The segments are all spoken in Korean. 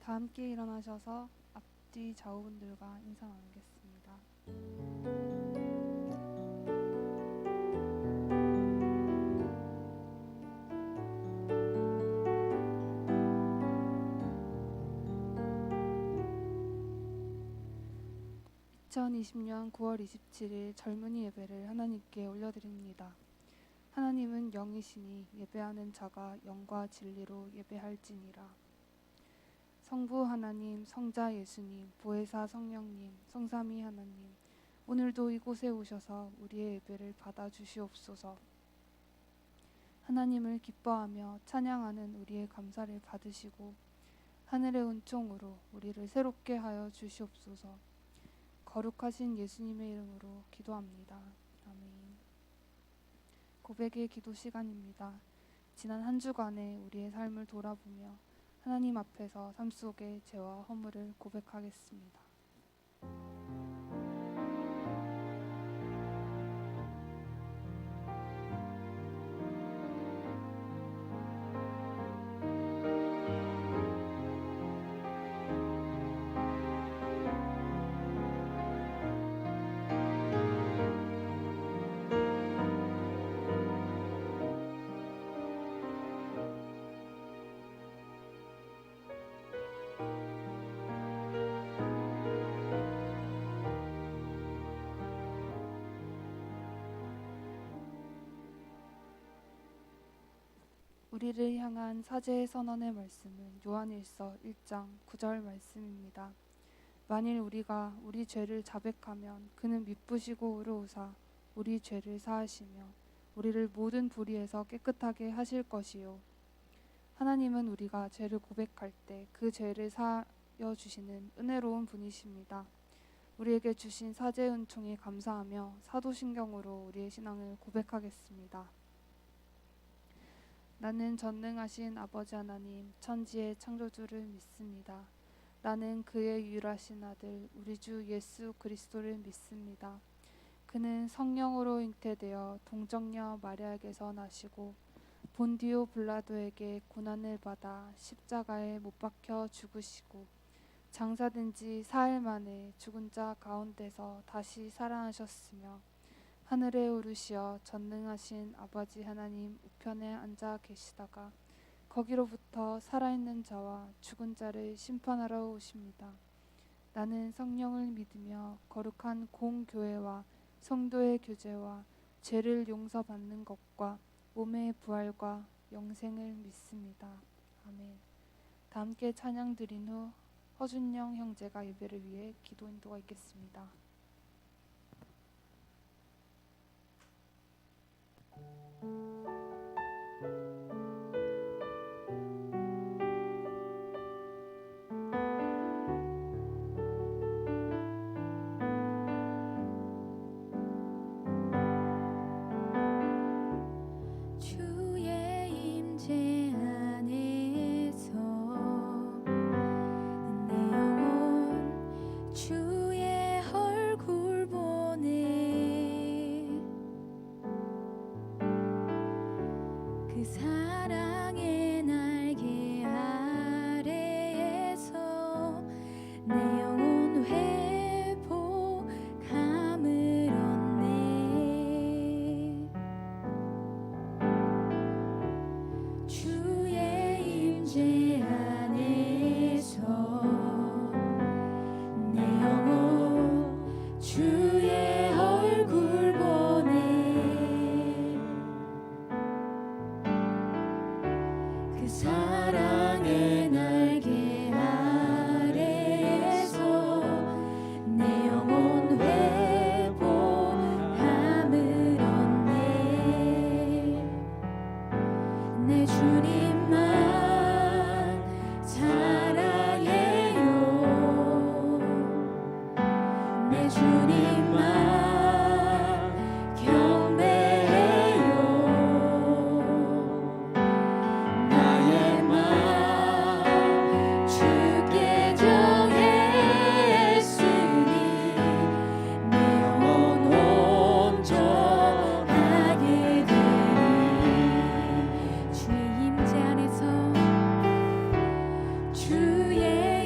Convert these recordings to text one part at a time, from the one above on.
다 함께 일어나셔서 앞뒤 좌우분들과 인사 나누겠습니다. 2020년 9월 27일 젊은이 예배를 하나님께 올려드립니다. 하나님은 영이시니 예배하는 자가 영과 진리로 예배할지니라. 성부 하나님, 성자 예수님, 보혜사 성령님, 성삼위 하나님, 오늘도 이곳에 오셔서 우리의 예배를 받아주시옵소서. 하나님을 기뻐하며 찬양하는 우리의 감사를 받으시고 하늘의 은총으로 우리를 새롭게 하여 주시옵소서. 거룩하신 예수님의 이름으로 기도합니다. 아멘. 고백의 기도 시간입니다. 지난 한 주간의 우리의 삶을 돌아보며 하나님 앞에서 삶 속의 죄와 허물을 고백하겠습니다. 우리를 향한 사죄의 선언의 말씀은 요한일서 1장 9절 말씀입니다. 만일 우리가 우리 죄를 자백하면 그는 미쁘시고 의로우사 우리 죄를 사하시며 우리를 모든 불의에서 깨끗하게 하실 것이요. 하나님은 우리가 죄를 고백할 때 그 죄를 사하여 주시는 은혜로운 분이십니다. 우리에게 주신 사죄의 은총에 감사하며 사도신경으로 우리의 신앙을 고백하겠습니다. 나는 전능하신 아버지 하나님, 천지의 창조주를 믿습니다. 나는 그의 유일하신 아들, 우리 주 예수 그리스도를 믿습니다. 그는 성령으로 잉태되어 동정녀 마리아에게서 나시고 본디오 빌라도에게 고난을 받아 십자가에 못 박혀 죽으시고 장사된 지 4일 만에 죽은 자 가운데서 다시 살아나셨으며 하늘에 오르시어 전능하신 아버지 하나님 우편에 앉아 계시다가 거기로부터 살아있는 자와 죽은 자를 심판하러 오십니다. 나는 성령을 믿으며 거룩한 공교회와 성도의 교제와 죄를 용서받는 것과 몸의 부활과 영생을 믿습니다. 아멘. 다 함께 찬양 드린 후 허준영 형제가 예배를 위해 기도 인도가 있겠습니다. 주의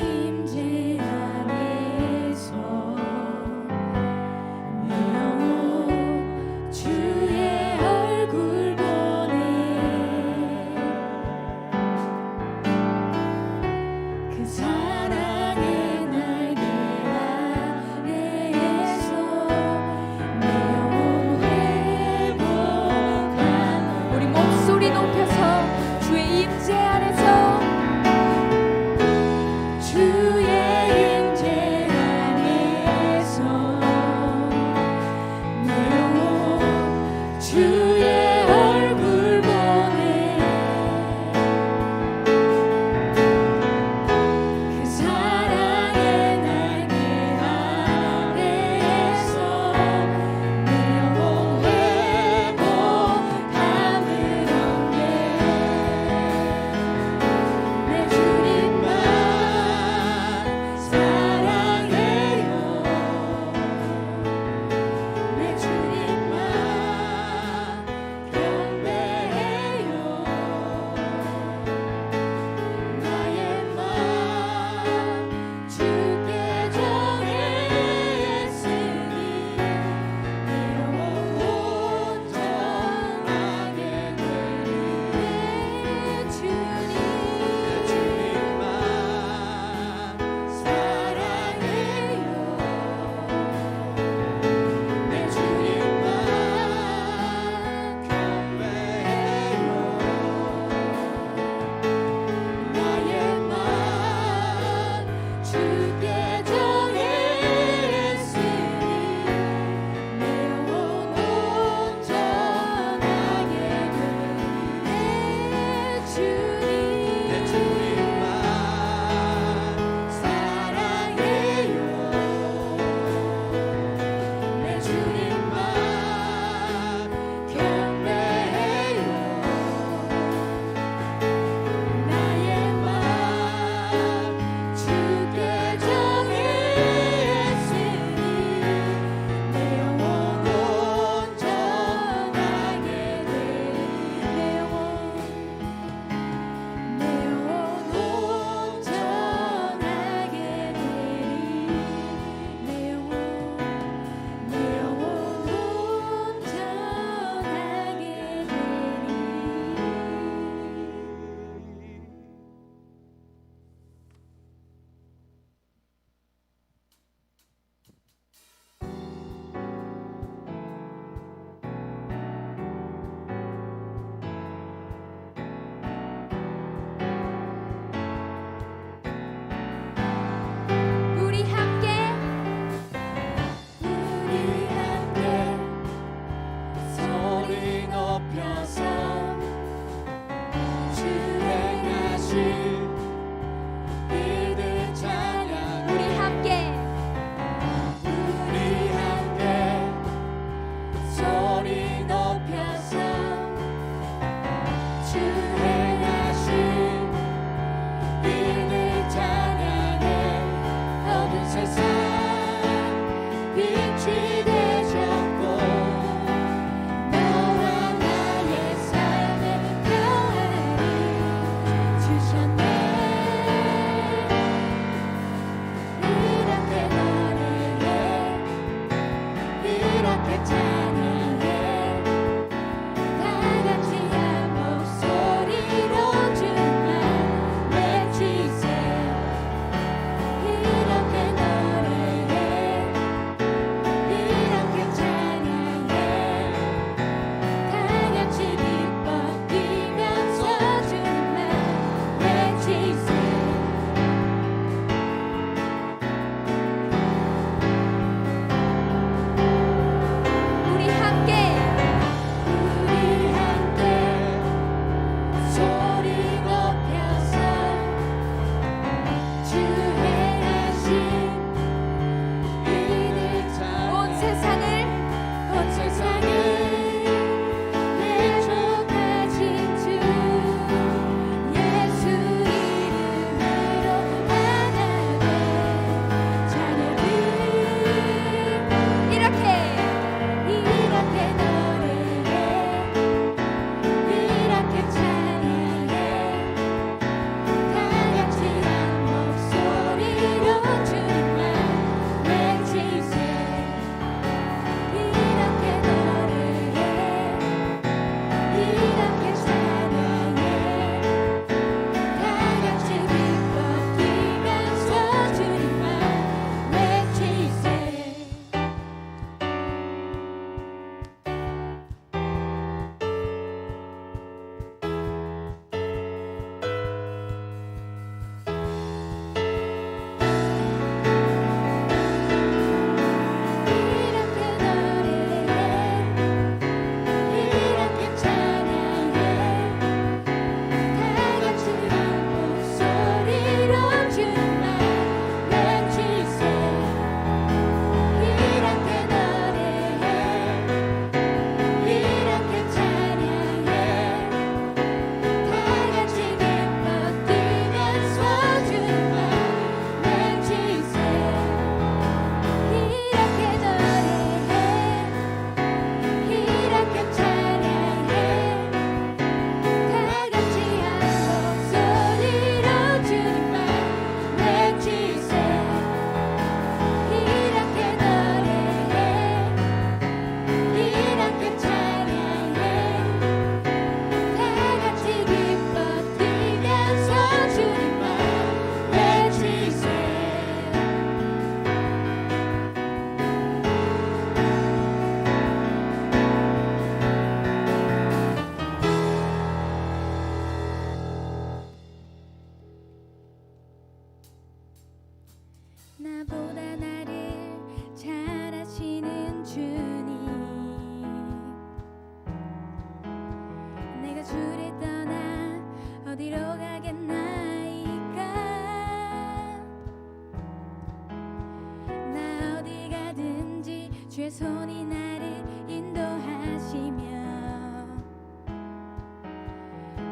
주의 손이 나를 인도하시며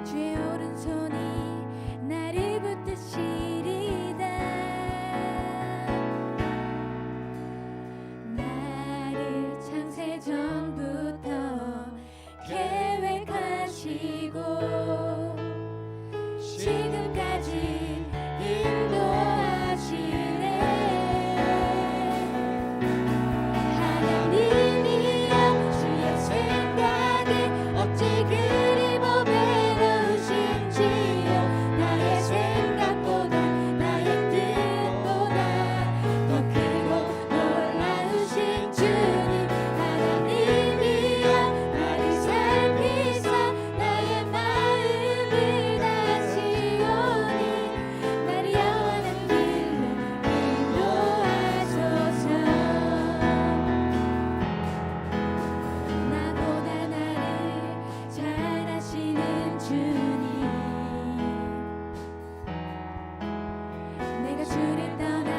주의 오른손이 나를 붙드시리다. 나를 창세 전부터 계획하시고 지금까지 인도하시네. 하나님이여 주의 생각이 어찌 그리 보배로우신지요. 나의 생각보다 나의 뜻보다 더 크고 놀라우신 주님. 하나님이여 나를 살피사 나의 마음을 다시오니 나를 영원한 길로 인도하소서. 나보다 나를 잘 아시는 주님, 내가 주를 떠나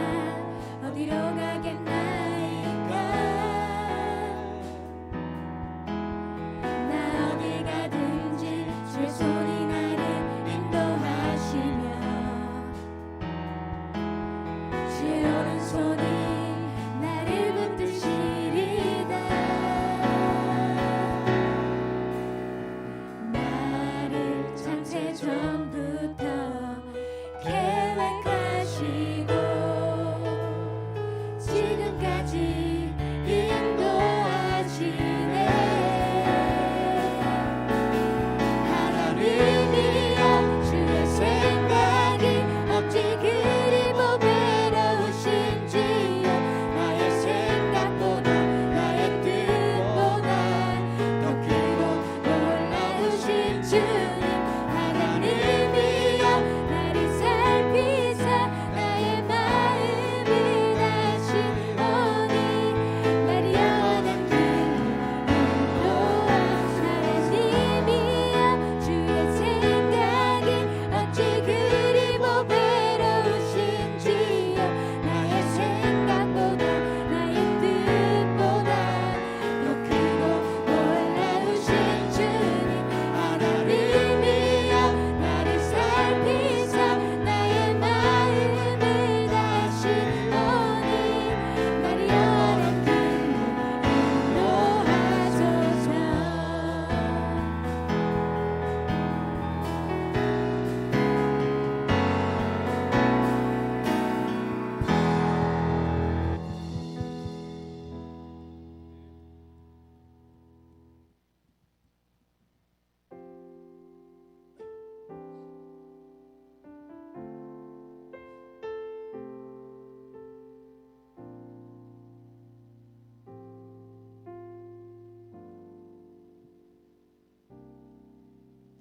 어디로 가겠나이까. 나 어딜 가든지 주의 손이 나를 인도하시며 주의 오른손이 나를 붙드시리다. 나를 창세 전부터 계획하시고 지금까지 인도하시네. 하나님이여 주의 생각이 어찌 그리 보배로우신지요. 나의 생각보다 나의 뜻보다 더 크고 놀라우신 주님. 하나님이여 나를 살피사 나의 마음을 다시오니 나를 영원한 길로 인도하시니여. 주의 생각이 어찌 그리 보배로우신지요. 나의 생각보다 나의 뜻보다 더 크고 놀라우신 주님. 하나님이여 나를 살피사 나의 마음을 다시오니 나를 영원한 길로 인도하소서.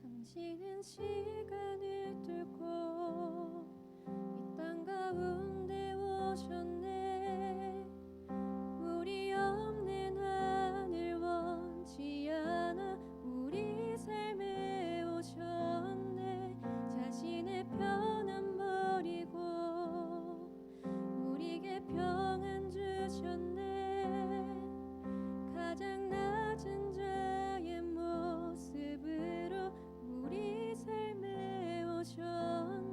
당신은 시간을 뚫고 이 땅 가운데 오셨네. 우리 없는 하늘 원치 않아 우리 삶에 오셨네. 자신의 편안 버리고 우리에게 평안 주셨네. 가장 낮은 자의 모습으로 우리 삶에 오셨네.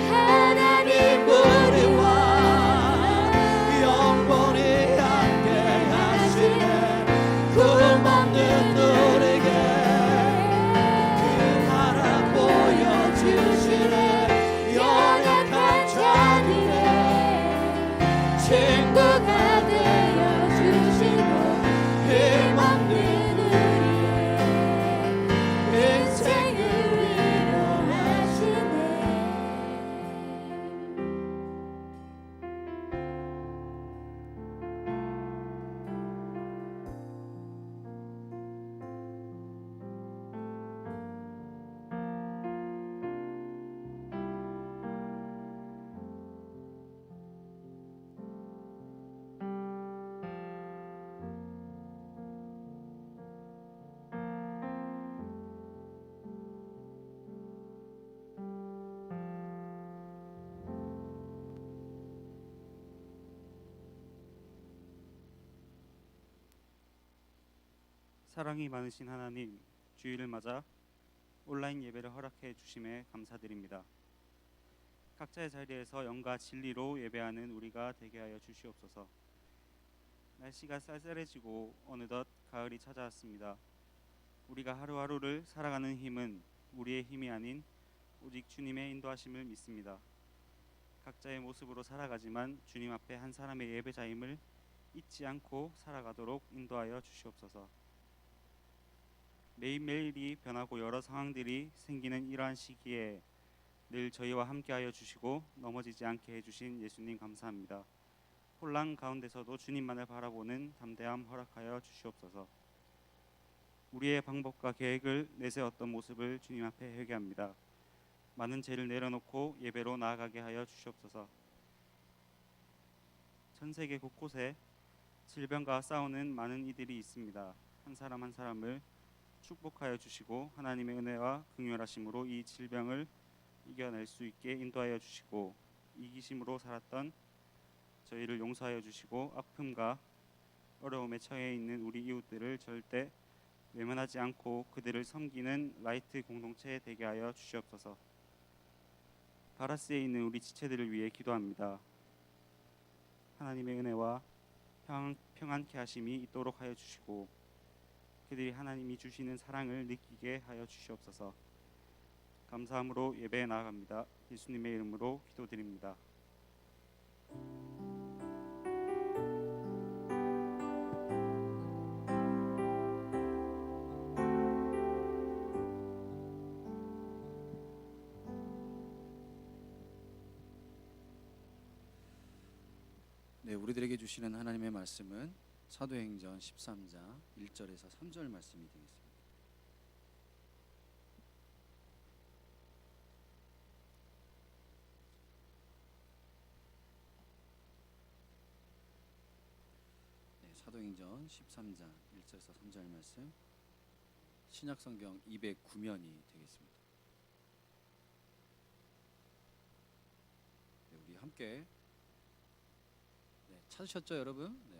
하나님 우리와 영원히 함께 하시네. 꿈없는 우리에게 그 나라 보여주시네. 연약한 자들의 친구가 되어 주시고 힘없는 우리의 인생을 위로하시네. 사랑이 많으신 하나님, 주일을 맞아 온라인 예배를 허락해 주심에 감사드립니다. 각자의 자리에서 영과 진리로 예배하는 우리가 되게 하여 주시옵소서. 날씨가 쌀쌀해지고 어느덧 가을이 찾아왔습니다. 우리가 하루하루를 살아가는 힘은 우리의 힘이 아닌 오직 주님의 인도하심을 믿습니다. 각자의 모습으로 살아가지만 주님 앞에 한 사람의 예배자임을 잊지 않고 살아가도록 인도하여 주시옵소서. 매일매일이 변하고 여러 상황들이 생기는 이러한 시기에 늘 저희와 함께하여 주시고 넘어지지 않게 해주신 예수님 감사합니다. 혼란 가운데서도 주님만을 바라보는 담대함 허락하여 주시옵소서. 우리의 방법과 계획을 내세웠던 모습을 주님 앞에 회개합니다. 많은 죄를 내려놓고 예배로 나아가게 하여 주시옵소서. 전 세계 곳곳에 질병과 싸우는 많은 이들이 있습니다. 한 사람 한 사람을 축복하여 주시고 하나님의 은혜와 긍휼하심으로 이 질병을 이겨낼 수 있게 인도하여 주시고 이기심으로 살았던 저희를 용서하여 주시고 아픔과 어려움에 처해 있는 우리 이웃들을 절대 외면하지 않고 그들을 섬기는 라이트 공동체 되게 하여 주시옵소서. 바라스에 있는 우리 지체들을 위해 기도합니다. 하나님의 은혜와 평안케 하심이 있도록 하여 주시고 그들이 하나님이 주시는 사랑을 느끼게 하여 주시옵소서. 감사함으로 예배에 나아갑니다. 예수님의 이름으로 기도드립니다. 네, 우리들에게 주시는 하나님의 말씀은 사도행전 13장 1절에서 3절 말씀이 되겠습니다. 네, 사도행전 13장 1절에서 3절 말씀 신약성경 209면이 되겠습니다. 네, 우리 함께 찾으셨죠, 여러분? 네.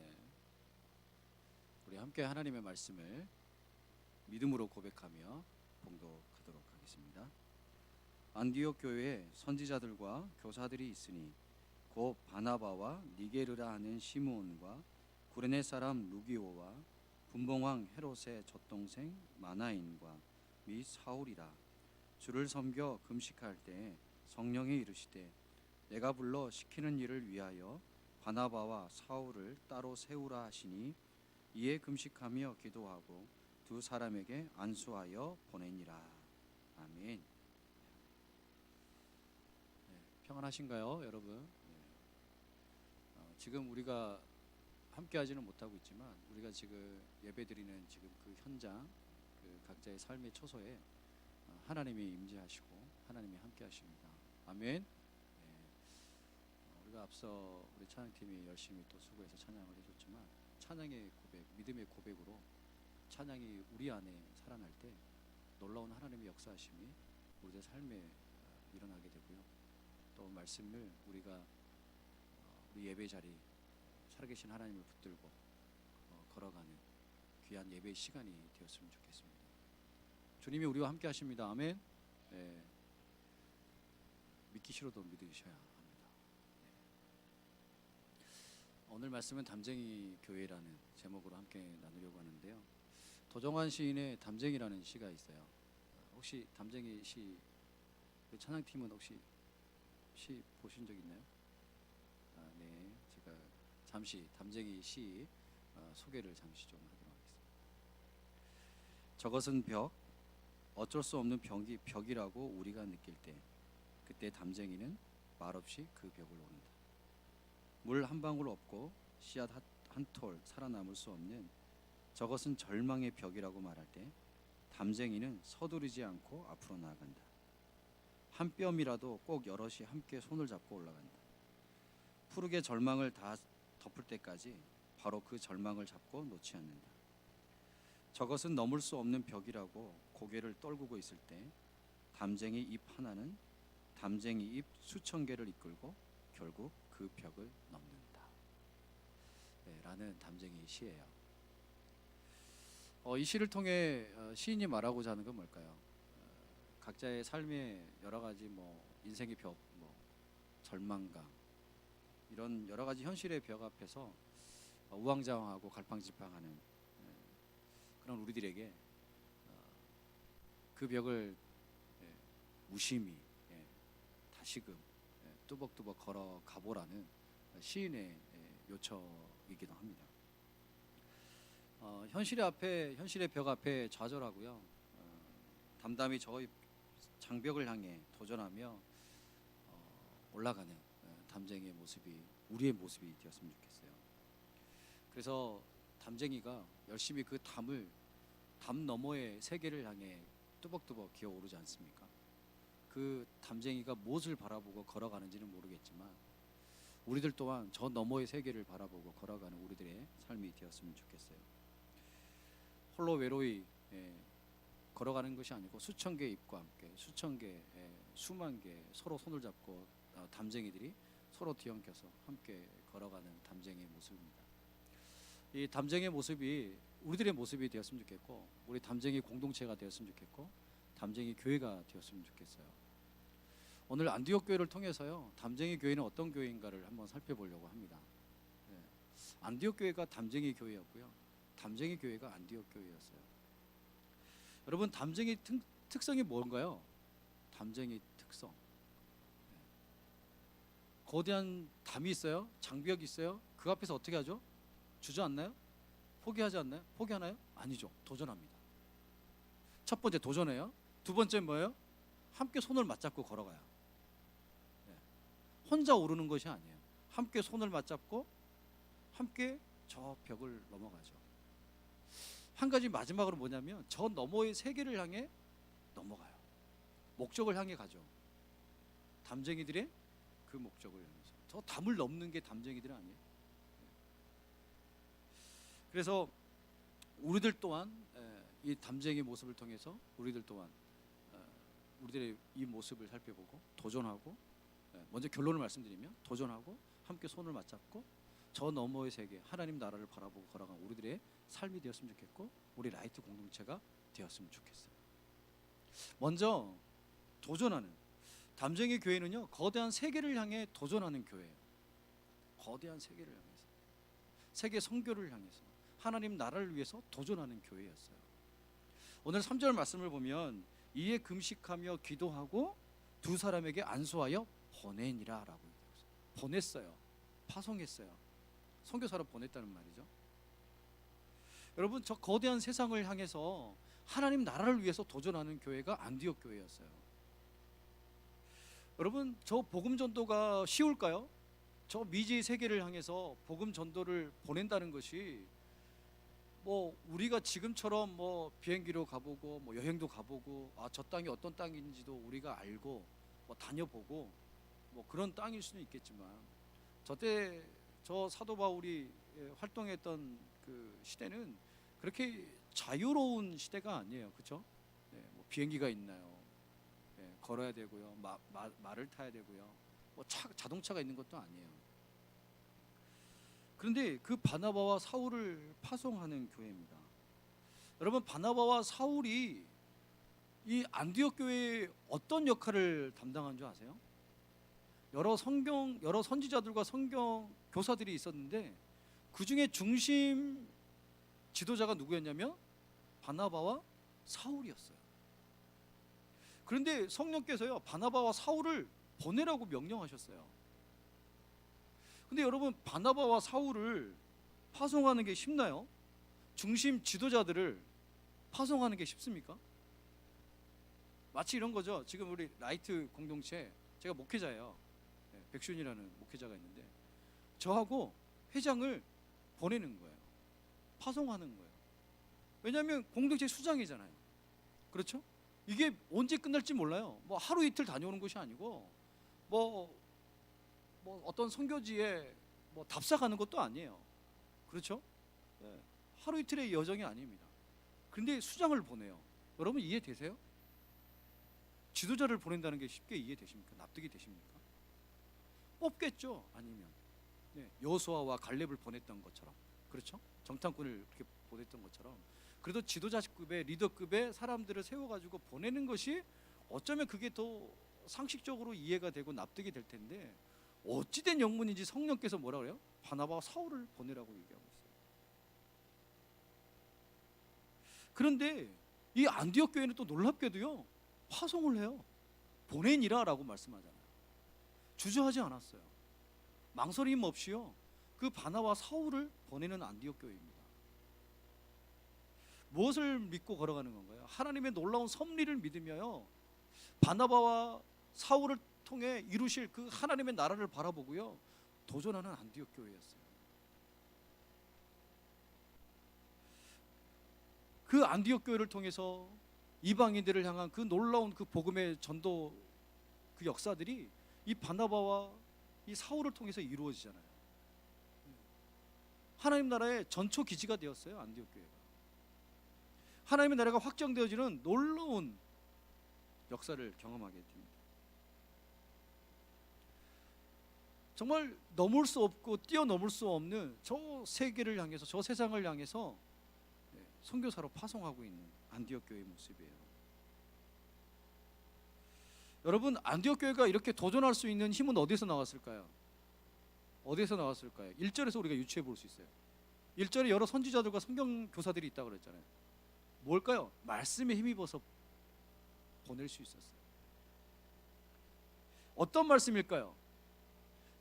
우리 함께 하나님의 말씀을 믿음으로 고백하며 봉독하도록 하겠습니다. 안디옥 교회에 선지자들과 교사들이 있으니 곧 바나바와 니게르라 하는 시므온과 구레네 사람 루기오와 분봉왕 헤롯의 젖동생 마나인과 및 사울이라. 주를 섬겨 금식할 때 성령이 이르시되 내가 불러 시키는 일을 위하여 바나바와 사울을 따로 세우라 하시니 이에 금식하며 기도하고 두 사람에게 안수하여 보내니라. 아멘. 네, 평안하신가요, 여러분? 네. 지금 우리가 함께하지는 못하고 있지만 우리가 지금 예배드리는 지금 그 현장, 그 각자의 삶의 처소에 하나님이 임재하시고 하나님이 함께하십니다. 아멘. 우리가 앞서 우리 찬양팀이 열심히 또 수고해서 찬양을 해줬지만 찬양의 고백, 믿음의 고백으로 찬양이 우리 안에 살아날 때 놀라운 하나님의 역사하심이 우리의 삶에 일어나게 되고요. 또 말씀을 우리가 우리 예배 자리 살아계신 하나님을 붙들고 걸어가는 귀한 예배의 시간이 되었으면 좋겠습니다. 주님이 우리와 함께 하십니다. 아멘. 네. 믿기 싫어도 믿으셔야 합니다. 네. 오늘 말씀은 담쟁이 교회라는 제목으로 함께 나누려고 하는데요. 도정환 시인의 담쟁이라는 시가 있어요. 혹시 담쟁이 시 찬양팀은 혹시 시 보신 적 있나요? 네, 제가 잠시 담쟁이 시 소개를 잠시 좀 하도록 하겠습니다. 저것은 벽, 어쩔 수 없는 벽이라고 우리가 느낄 때, 그때 담쟁이는 말없이 그 벽을 오른다. 물 한 방울 없고 씨앗 한 톨 살아남을 수 없는 저것은 절망의 벽이라고 말할 때, 담쟁이는 서두르지 않고 앞으로 나아간다. 한 뼘이라도 꼭 여럿이 함께 손을 잡고 올라간다. 푸르게 절망을 다 덮을 때까지 바로 그 절망을 잡고 놓지 않는다. 저것은 넘을 수 없는 벽이라고 고개를 떨구고 있을 때, 담쟁이 잎 하나는 담쟁이 잎 수천 개를 이끌고 결국 그 벽을 넘는다. 네, 라는 담쟁이 시예요. 이 시를 통해 시인이 말하고자 하는 건 뭘까요? 각자의 삶의 여러 가지 인생의 벽, 절망감, 이런 여러 가지 현실의 벽 앞에서 우왕좌왕하고 갈팡질팡하는 그런 우리들에게 그 벽을 무심히 다시금 뚜벅뚜벅 걸어 가보라는 시인의 요청이기도 합니다. 현실의 벽 앞에 좌절하고요, 담담히 저의 장벽을 향해 도전하며 올라가는 담쟁이의 모습이 우리의 모습이 되었으면 좋겠어요. 그래서 담쟁이가 열심히 그 담 너머의 세계를 향해 뚜벅뚜벅 기어오르지 않습니까? 그 담쟁이가 무엇을 바라보고 걸어가는지는 모르겠지만 우리들 또한 저 너머의 세계를 바라보고 걸어가는 우리들의 삶이 되었으면 좋겠어요. 홀로 외로이 걸어가는 것이 아니고 수천 개의 잎과 함께 수만 개 서로 손을 잡고 담쟁이들이 서로 뒤엉켜서 함께 걸어가는 담쟁이의 모습입니다. 이 담쟁이의 모습이 우리들의 모습이 되었으면 좋겠고, 우리 담쟁이 공동체가 되었으면 좋겠고, 담쟁이 교회가 되었으면 좋겠어요. 오늘 안디옥 교회를 통해서요, 담쟁이 교회는 어떤 교회인가를 한번 살펴보려고 합니다. 안디옥 교회가 담쟁이 교회였고요, 담쟁이 교회가 안디옥 교회였어요. 여러분, 담쟁이 특성이 뭔가요? 담쟁이 특성. 거대한 담이 있어요. 장벽이 있어요. 그 앞에서 어떻게 하죠? 주저앉나요? 포기하지 않나요? 포기하나요? 아니죠. 도전합니다. 첫 번째 도전해요. 두 번째 뭐예요? 함께 손을 맞잡고 걸어가요. 혼자 오르는 것이 아니에요. 함께 손을 맞잡고 함께 저 벽을 넘어가죠. 한 가지 마지막으로 뭐냐면 저 너머의 세계를 향해 넘어가요. 목적을 향해 가죠. 담쟁이들의 그 목적을 향해서. 저 담을 넘는 게 담쟁이들 아니에요? 그래서 우리들 또한 이 담쟁이 모습을 통해서 우리들 또한 우리들의 이 모습을 살펴보고 도전하고, 먼저 결론을 말씀드리면 도전하고 함께 손을 맞잡고 저 너머의 세계, 하나님 나라를 바라보고 걸어간 우리들의 삶이 되었으면 좋겠고, 우리 라이트 공동체가 되었으면 좋겠어요. 먼저 도전하는 담쟁이 교회는요, 거대한 세계를 향해 도전하는 교회예요. 거대한 세계를 향해서, 세계 선교를 향해서, 하나님 나라를 위해서 도전하는 교회였어요. 오늘 3절 말씀을 보면 이에 금식하며 기도하고 두 사람에게 안수하여 보내니라 라고 얘기했어요. 보냈어요. 파송했어요. 선교사로 보냈다는 말이죠. 여러분, 저 거대한 세상을 향해서 하나님 나라를 위해서 도전하는 교회가 안디옥 교회였어요. 여러분, 저 복음 전도가 쉬울까요? 저 미지의 세계를 향해서 복음 전도를 보낸다는 것이 우리가 지금처럼 비행기로 가보고 여행도 가보고 저 땅이 어떤 땅인지도 우리가 알고 다녀보고 그런 땅일 수는 있겠지만, 저때 저 사도 바울이 활동했던 그 시대는 그렇게 자유로운 시대가 아니에요. 그렇죠? 비행기가 있나요? 걸어야 되고요. 말을 타야 되고요. 자동차가 있는 것도 아니에요. 그런데 그 바나바와 사울을 파송하는 교회입니다. 여러분, 바나바와 사울이 이 안디옥 교회에 어떤 역할을 담당한 줄 아세요? 여러 선지자들과 성경 교사들이 있었는데 그 중에 중심 지도자가 누구였냐면 바나바와 사울이었어요. 그런데 성령께서요 바나바와 사울을 보내라고 명령하셨어요. 근데 여러분 바나바와 사울을 파송하는 게 쉽나요? 중심 지도자들을 파송하는 게 쉽습니까? 마치 이런 거죠. 지금 우리 라이트 공동체 제가 목회자예요. 백순이라는 목회자가 있는데 저하고 회장을 보내는 거예요. 파송하는 거예요. 왜냐하면 공동체 수장이잖아요. 그렇죠? 이게 언제 끝날지 몰라요. 뭐 하루 이틀 다녀오는 것이 아니고 뭐 어떤 선교지에 뭐 답사 가는 것도 아니에요. 그렇죠? 네. 하루 이틀의 여정이 아닙니다. 그런데 수장을 보내요. 여러분 이해되세요? 지도자를 보낸다는 게 쉽게 이해되십니까? 납득이 되십니까? 뽑겠죠. 아니면 여호수아와 갈렙을 보냈던 것처럼, 그렇죠? 정탐꾼을 그렇게 보냈던 것처럼, 그래도 지도자급의 리더급의 사람들을 세워가지고 보내는 것이 어쩌면 그게 더 상식적으로 이해가 되고 납득이 될 텐데 어찌된 영문인지 성령께서 뭐라 그래요? 바나바와 사울을 보내라고 얘기하고 있어요. 그런데 이 안디옥 교회는 또 놀랍게도요 파송을 해요. 보내니라라고 말씀하잖아요. 주저하지 않았어요. 망설임 없이요 그 바나바와 사울을 보내는 안디옥 교회입니다. 무엇을 믿고 걸어가는 건가요? 하나님의 놀라운 섭리를 믿으며요 바나바와 사울을 통해 이루실 그 하나님의 나라를 바라보고요 도전하는 안디옥 교회였어요. 그 안디옥 교회를 통해서 이방인들을 향한 그 놀라운 그 복음의 전도 그 역사들이 이 바나바와 이 사울을 통해서 이루어지잖아요. 하나님 나라의 전초 기지가 되었어요. 안디옥 교회가. 하나님의 나라가 확정되어지는 놀라운 역사를 경험하게 됩니다. 정말 넘을 수 없고 뛰어넘을 수 없는 저 세계를 향해서, 저 세상을 향해서 선교사로 파송하고 있는 안디옥 교회의 모습이에요. 여러분 안디옥 교회가 이렇게 도전할 수 있는 힘은 어디서 나왔을까요? 어디서 나왔을까요? 1절에서 우리가 유추해 볼 수 있어요. 1절에 여러 선지자들과 성경 교사들이 있다고 그랬잖아요. 뭘까요? 말씀에 힘입어서 보낼 수 있었어요. 어떤 말씀일까요?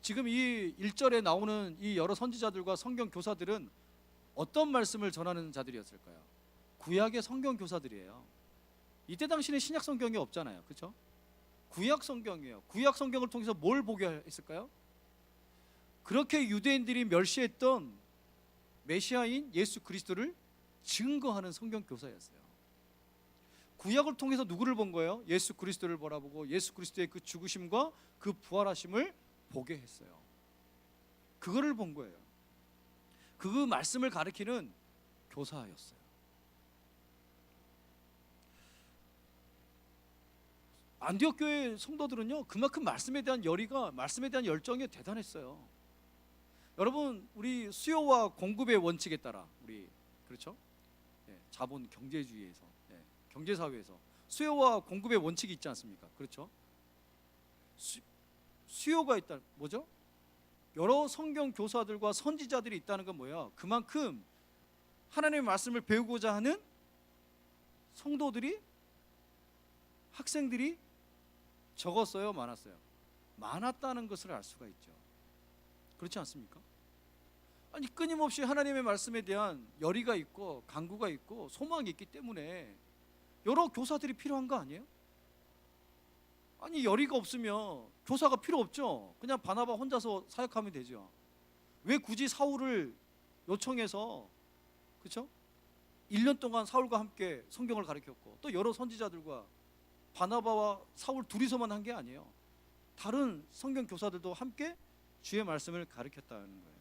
지금 이 1절에 나오는 이 여러 선지자들과 성경 교사들은 어떤 말씀을 전하는 자들이었을까요? 구약의 성경 교사들이에요. 이때 당시에는 신약 성경이 없잖아요. 그렇죠? 구약 성경이에요. 구약 성경을 통해서 뭘 보게 했을까요? 그렇게 유대인들이 멸시했던 메시아인 예수 그리스도를 증거하는 성경 교사였어요. 구약을 통해서 누구를 본 거예요? 예수 그리스도를 바라보고 예수 그리스도의 그 죽으심과 그 부활하심을 보게 했어요. 그거를 본 거예요. 그 말씀을 가리키는 교사였어요. 안디옥 교회 성도들은요 그만큼 말씀에 대한 열의가, 말씀에 대한 열정이 대단했어요. 여러분 우리 수요와 공급의 원칙에 따라 우리 그렇죠? 자본 경제주의에서 경제사회에서 수요와 공급의 원칙이 있지 않습니까? 그렇죠? 수요가 있다. 뭐죠? 여러 성경 교사들과 선지자들이 있다는 건 뭐예요? 그만큼 하나님의 말씀을 배우고자 하는 성도들이, 학생들이 적었어요? 많았어요? 많았다는 것을 알 수가 있죠. 그렇지 않습니까? 아니 끊임없이 하나님의 말씀에 대한 열의가 있고 간구가 있고 소망이 있기 때문에 여러 교사들이 필요한 거 아니에요? 아니 열의가 없으면 교사가 필요 없죠. 그냥 바나바 혼자서 사역하면 되죠. 왜 굳이 사울을 요청해서, 그렇죠? 1년 동안 사울과 함께 성경을 가르쳤고 또 여러 선지자들과 바나바와 사울 둘이서만 한 게 아니에요. 다른 성경 교사들도 함께 주의 말씀을 가르쳤다는 거예요.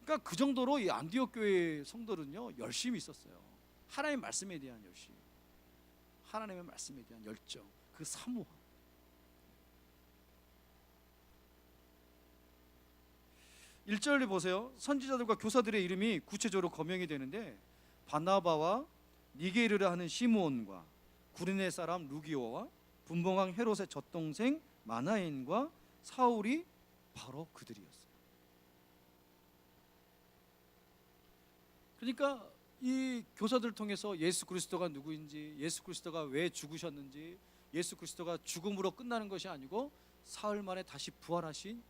그러니까 그 정도로 이 안디옥 교회 성도는요 열심히 있었어요. 하나님의 말씀에 대한 열심, 하나님의 말씀에 대한 열정, 그 사모함. 일절을 보세요. 선지자들과 교사들의 이름이 구체적으로 거명이 되는데 바나바와 니게르라 하는 시므온과 구르네 사람 루기오와 분봉왕 헤롯의 젖동생 마나엔과 사울이 바로 그들이었어요. 그러니까 이 교사들을 통해서 예수 그리스도가 누구인지, 예수 그리스도가 왜 죽으셨는지, 예수 그리스도가 죽음으로 끝나는 것이 아니고 사흘 만에 다시 부활하신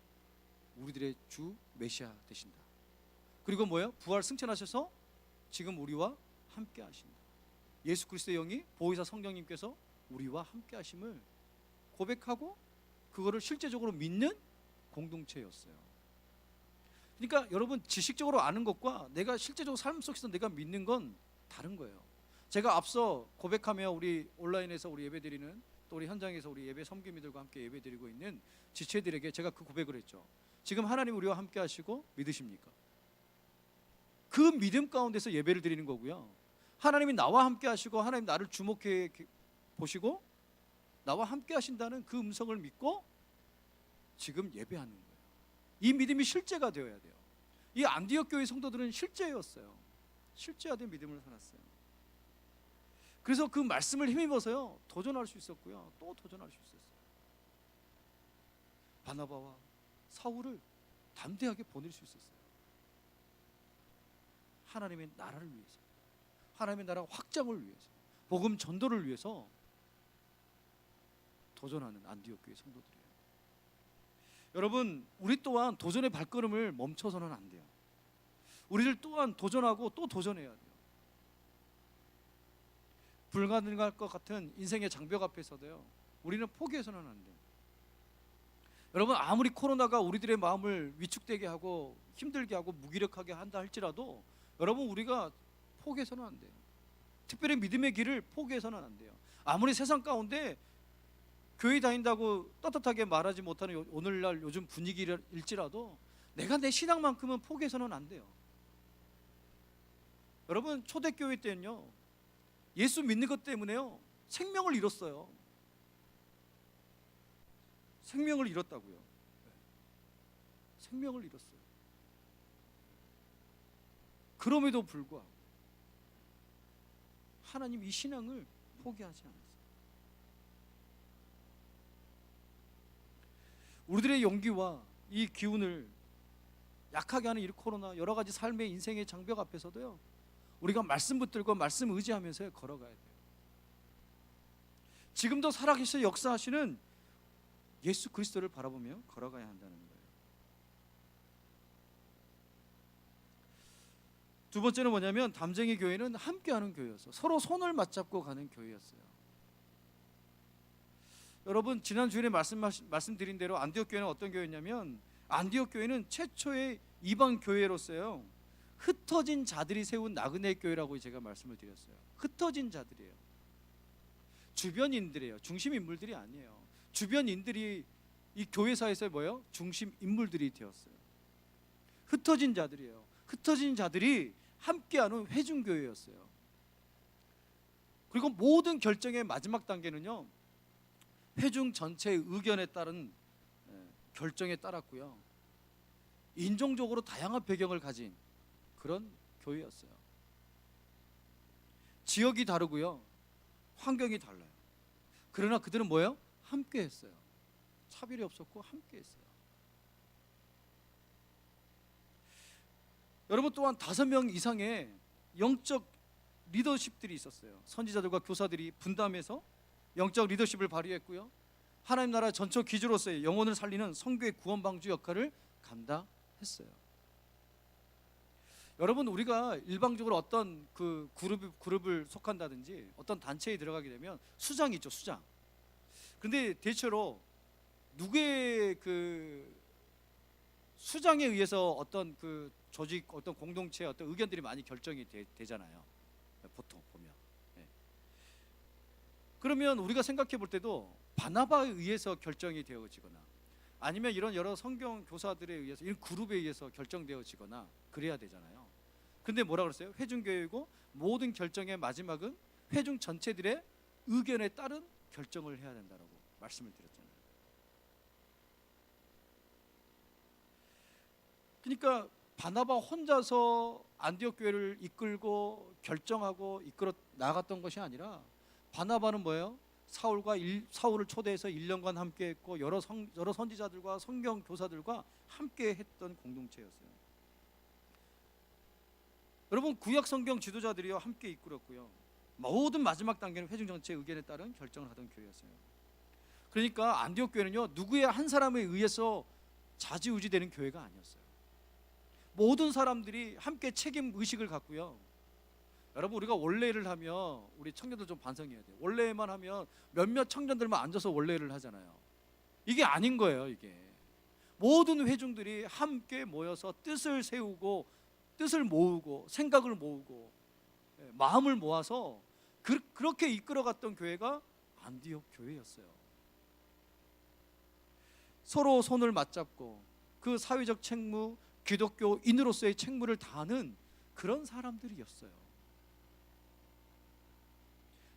우리들의 주 메시아 되신다. 그리고 뭐예요? 부활 승천하셔서 지금 우리와 함께 하신다. 예수 그리스도의 영이 보혜사 성령님께서 우리와 함께 하심을 고백하고 그거를 실제적으로 믿는 공동체였어요. 그러니까 여러분, 지식적으로 아는 것과 내가 실제적으로 삶 속에서 내가 믿는 건 다른 거예요. 제가 앞서 고백하며 우리 온라인에서 우리 예배드리는, 또 우리 현장에서 우리 예배 섬김이들과 함께 예배드리고 있는 지체들에게 제가 그 고백을 했죠. 지금 하나님 우리와 함께 하시고 믿으십니까? 그 믿음 가운데서 예배를 드리는 거고요. 하나님이 나와 함께 하시고 하나님 나를 주목해 보시고 나와 함께 하신다는 그 음성을 믿고 지금 예배하는 거예요. 이 믿음이 실제가 되어야 돼요. 이 안디옥 교회 성도들은 실제였어요. 실제화된 믿음을 살았어요. 그래서 그 말씀을 힘입어서요 도전할 수 있었고요, 또 도전할 수 있었어요. 바나바와 사울을 담대하게 보낼 수 있었어요. 하나님의 나라를 위해서, 하나님의 나라 확장을 위해서, 복음 전도를 위해서 도전하는 안디옥 교회 성도들이에요. 여러분, 우리 또한 도전의 발걸음을 멈춰서는 안 돼요. 우리들 또한 도전하고 또 도전해야 돼요. 불가능할 것 같은 인생의 장벽 앞에서도요 우리는 포기해서는 안 돼요. 여러분, 아무리 코로나가 우리들의 마음을 위축되게 하고 힘들게 하고 무기력하게 한다 할지라도 여러분, 우리가 포기해서는 안 돼요. 특별히 믿음의 길을 포기해서는 안 돼요. 아무리 세상 가운데 교회 다닌다고 떳떳하게 말하지 못하는 오늘날 요즘 분위기일지라도 내가 내 신앙만큼은 포기해서는 안 돼요. 여러분, 초대교회 때는요 예수 믿는 것 때문에요 생명을 잃었어요. 생명을 잃었다고요. 생명을 잃었어요. 그럼에도 불구하고 하나님 이 신앙을 포기하지 않았어요. 우리들의 용기와 이 기운을 약하게 하는 이 코로나, 여러 가지 삶의 인생의 장벽 앞에서도요 우리가 말씀 붙들고 말씀 의지하면서 걸어가야 돼요. 지금도 살아계셔 역사하시는 예수 그리스도를 바라보며 걸어가야 한다는 거예요. 두 번째는 뭐냐면, 담쟁이 교회는 함께하는 교회였어요. 서로 손을 맞잡고 가는 교회였어요. 여러분, 지난 주일에 말씀드린 대로 안디옥 교회는 어떤 교회였냐면, 안디옥 교회는 최초의 이방 교회로서요 흩어진 자들이 세운 나그네 교회라고 제가 말씀을 드렸어요. 흩어진 자들이에요. 주변인들이에요. 중심 인물들이 아니에요. 주변인들이 이 교회사에서 뭐예요? 중심 인물들이 되었어요. 흩어진 자들이에요. 흩어진 자들이 함께하는 회중교회였어요. 그리고 모든 결정의 마지막 단계는요 회중 전체의 의견에 따른 결정에 따랐고요 인종적으로 다양한 배경을 가진 그런 교회였어요. 지역이 다르고요 환경이 달라요. 그러나 그들은 뭐예요? 함께 했어요. 차별이 없었고 함께 했어요. 여러분, 또한 5명 이상의 영적 리더십들이 있었어요. 선지자들과 교사들이 분담해서 영적 리더십을 발휘했고요 하나님 나라 전초 기주로서의 영혼을 살리는 성교의 구원방주 역할을 감당했어요. 여러분, 우리가 일방적으로 어떤 그 그룹을 속한다든지 어떤 단체에 들어가게 되면 수장이 있죠, 수장. 근데 대체로 누구의 그 수장에 의해서 어떤 그 조직, 어떤 공동체의 어떤 의견들이 많이 결정이 되잖아요. 보통 보면. 네. 그러면 우리가 생각해 볼 때도 바나바에 의해서 결정이 되어지거나 아니면 이런 여러 성경 교사들에 의해서, 이런 그룹에 의해서 결정되어지거나 그래야 되잖아요. 근데 뭐라 그랬어요? 회중교회고 모든 결정의 마지막은 회중 전체들의 의견에 따른 결정을 해야 된다라고 말씀을 드렸잖아요. 그러니까 바나바 혼자서 안디옥 교회를 이끌고 결정하고 이끌어 나갔던 것이 아니라 바나바는 뭐예요? 사울을 초대해서 1년간 함께했고 여러 선지자들과 성경 교사들과 함께했던 공동체였어요. 여러분, 구약 성경 지도자들이요 함께 이끌었고요. 모든 마지막 단계는 회중 전체의 의견에 따른 결정을 하던 교회였어요. 그러니까 안디옥 교회는요 누구의 한 사람에 의해서 좌지우지되는 교회가 아니었어요. 모든 사람들이 함께 책임 의식을 갖고요. 여러분, 우리가 원래를 하면 우리 청년들 좀 반성해야 돼요. 원래만 하면 몇몇 청년들만 앉아서 원래를 하잖아요. 이게 아닌 거예요. 이게 모든 회중들이 함께 모여서 뜻을 세우고 뜻을 모으고 생각을 모으고 마음을 모아서 그렇게 이끌어갔던 교회가 안디옥 교회였어요. 서로 손을 맞잡고 그 사회적 책무, 기독교인으로서의 책무를 다하는 그런 사람들이었어요.